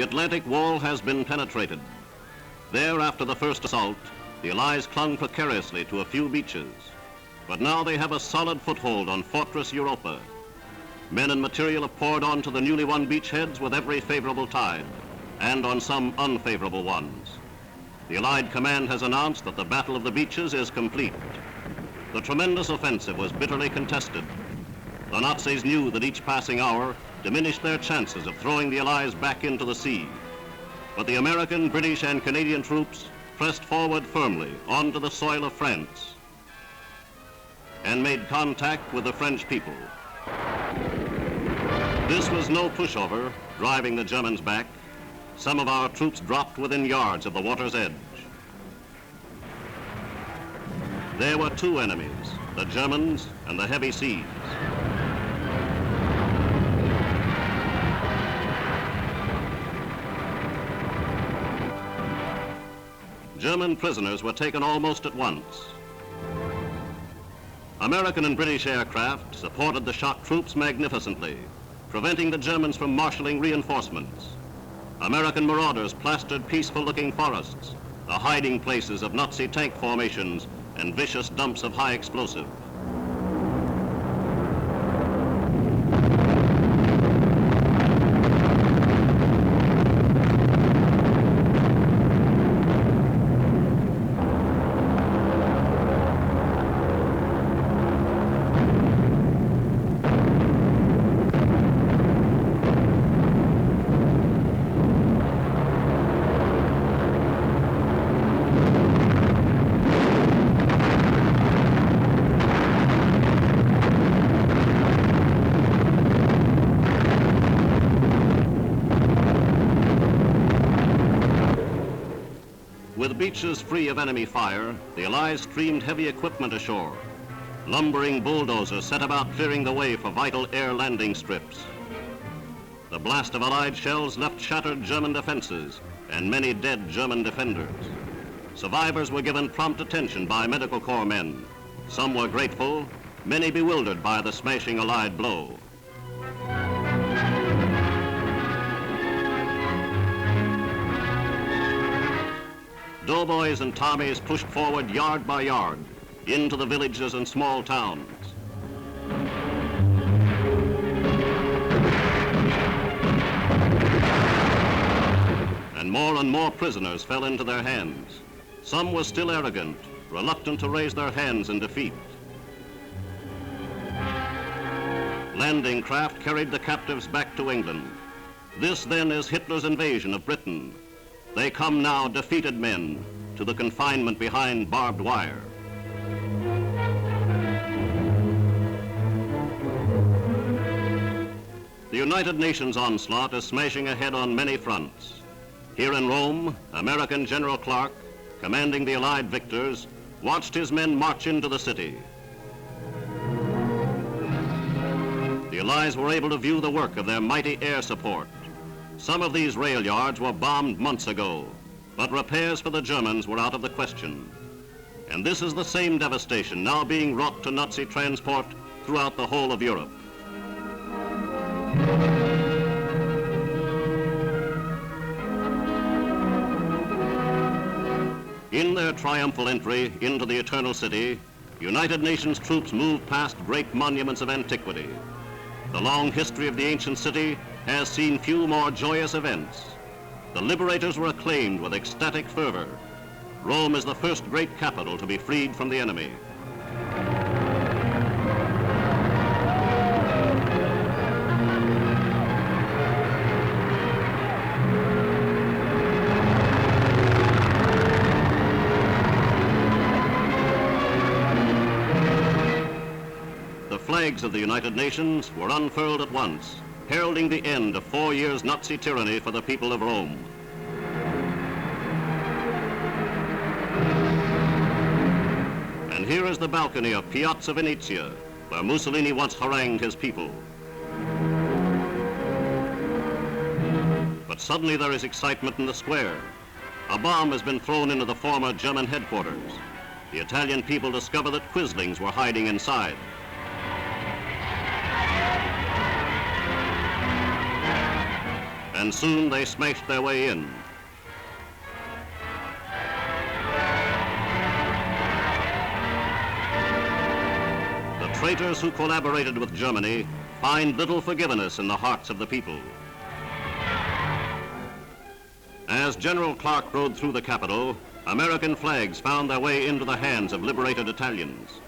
The Atlantic wall has been penetrated. There, after the first assault, the Allies clung precariously to a few beaches. But now they have a solid foothold on Fortress Europa. Men and material have poured onto the newly won beachheads with every favorable tide, and on some unfavorable ones. The Allied command has announced that the Battle of the Beaches is complete. The tremendous offensive was bitterly contested. The Nazis knew that each passing hour diminished their chances of throwing the Allies back into the sea. But the American, British, and Canadian troops pressed forward firmly onto the soil of France and made contact with the French people. This was no pushover, driving the Germans back. Some of our troops dropped within yards of the water's edge. There were two enemies, the Germans and the heavy seas. German prisoners were taken almost at once. American and British aircraft supported the shock troops magnificently, preventing the Germans from marshalling reinforcements. American marauders plastered peaceful-looking forests, the hiding places of Nazi tank formations and vicious dumps of high explosive. With beaches free of enemy fire, the Allies streamed heavy equipment ashore. Lumbering bulldozers set about clearing the way for vital air landing strips. The blast of Allied shells left shattered German defenses and many dead German defenders. Survivors were given prompt attention by medical corps men. Some were grateful, many bewildered by the smashing Allied blow. Doughboys and Tommies pushed forward yard by yard into the villages and small towns. And more prisoners fell into their hands. Some were still arrogant, reluctant to raise their hands in defeat. Landing craft carried the captives back to England. This then is Hitler's invasion of Britain. They come now, defeated men, to the confinement behind barbed wire. The United Nations onslaught is smashing ahead on many fronts. Here in Rome, American General Clark, commanding the Allied victors, watched his men march into the city. The Allies were able to view the work of their mighty air support. Some of these rail yards were bombed months ago, but repairs for the Germans were out of the question. And this is the same devastation now being wrought to Nazi transport throughout the whole of Europe. In their triumphal entry into the Eternal City, United Nations troops moved past great monuments of antiquity. The long history of the ancient city has seen few more joyous events. The liberators were acclaimed with ecstatic fervor. Rome is the first great capital to be freed from the enemy. The flags of the United Nations were unfurled at once, heralding the end of 4 years' Nazi tyranny for the people of Rome. And here is the balcony of Piazza Venezia, where Mussolini once harangued his people. But suddenly there is excitement in the square. A bomb has been thrown into the former German headquarters. The Italian people discover that Quislings were hiding inside. and soon they smashed their way in. The traitors who collaborated with Germany find little forgiveness in the hearts of the people. As General Clark rode through the capital, American flags found their way into the hands of liberated Italians.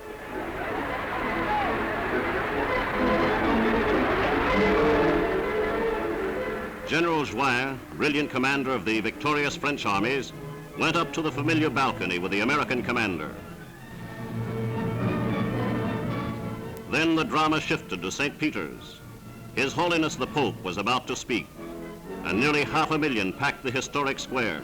General Join, brilliant commander of the victorious French armies, went up to the familiar balcony with the American commander. Then the drama shifted to St. Peter's. His Holiness the Pope was about to speak, and nearly 500,000 packed the historic square.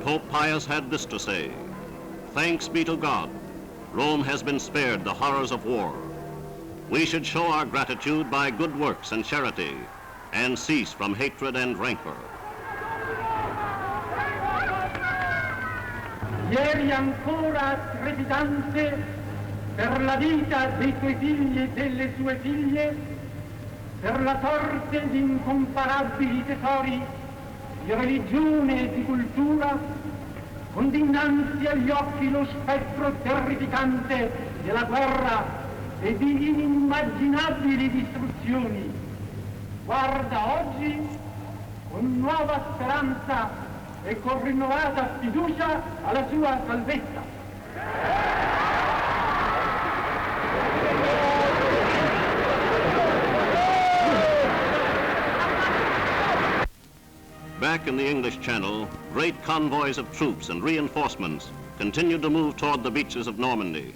Pope Pius had this to say: "Thanks be to God, Rome has been spared the horrors of war. We should show our gratitude by good works and charity, and cease from hatred and rancor." Ieri ancora trepidante per la vita dei tuoi figli e delle sue figlie, per la sorte di incomparabili tesori di religione e di cultura, con dinanzi agli occhi lo spettro terrificante della guerra e di inimmaginabili distruzioni. Guarda oggi con nuova speranza e con rinnovata fiducia alla sua salvezza. Back in the English Channel, great convoys of troops and reinforcements continued to move toward the beaches of Normandy.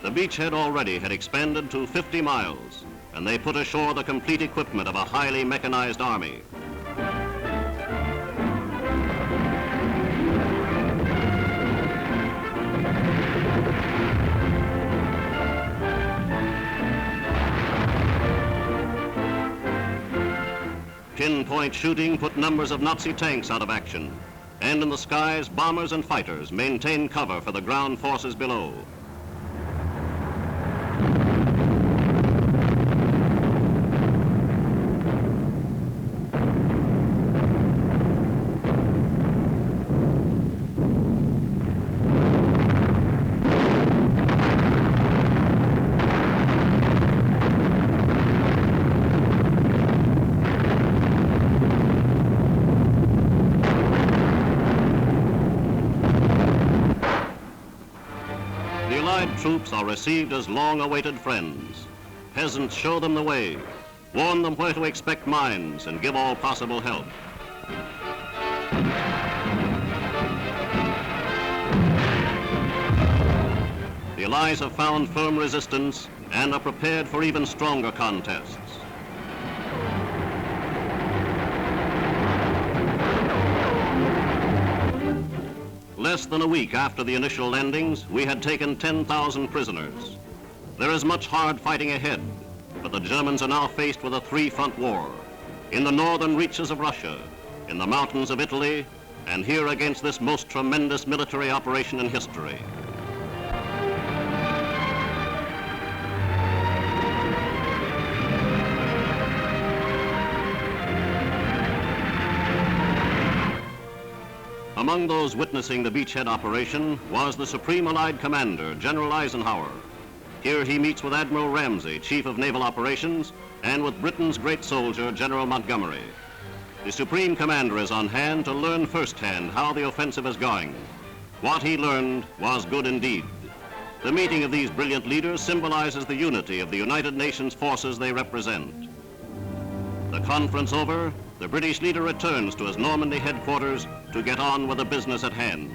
The beachhead already had expanded to 50 miles, and they put ashore the complete equipment of a highly mechanized army. Pinpoint shooting put numbers of Nazi tanks out of action, and in the skies, bombers and fighters maintained cover for the ground forces below. Troops are received as long-awaited friends. Peasants show them the way, warn them where to expect mines, and give all possible help. The Allies have found firm resistance and are prepared for even stronger contests. Less than a week after the initial landings, we had taken 10,000 prisoners. There is much hard fighting ahead, but the Germans are now faced with a three-front war: in the northern reaches of Russia, in the mountains of Italy, and here against this most tremendous military operation in history. Among those witnessing the beachhead operation was the Supreme Allied Commander, General Eisenhower. Here he meets with Admiral Ramsey, Chief of Naval Operations, and with Britain's great soldier, General Montgomery. The Supreme Commander is on hand to learn firsthand how the offensive is going. What he learned was good indeed. The meeting of these brilliant leaders symbolizes the unity of the United Nations forces they represent. The conference over, the British leader returns to his Normandy headquarters to get on with the business at hand.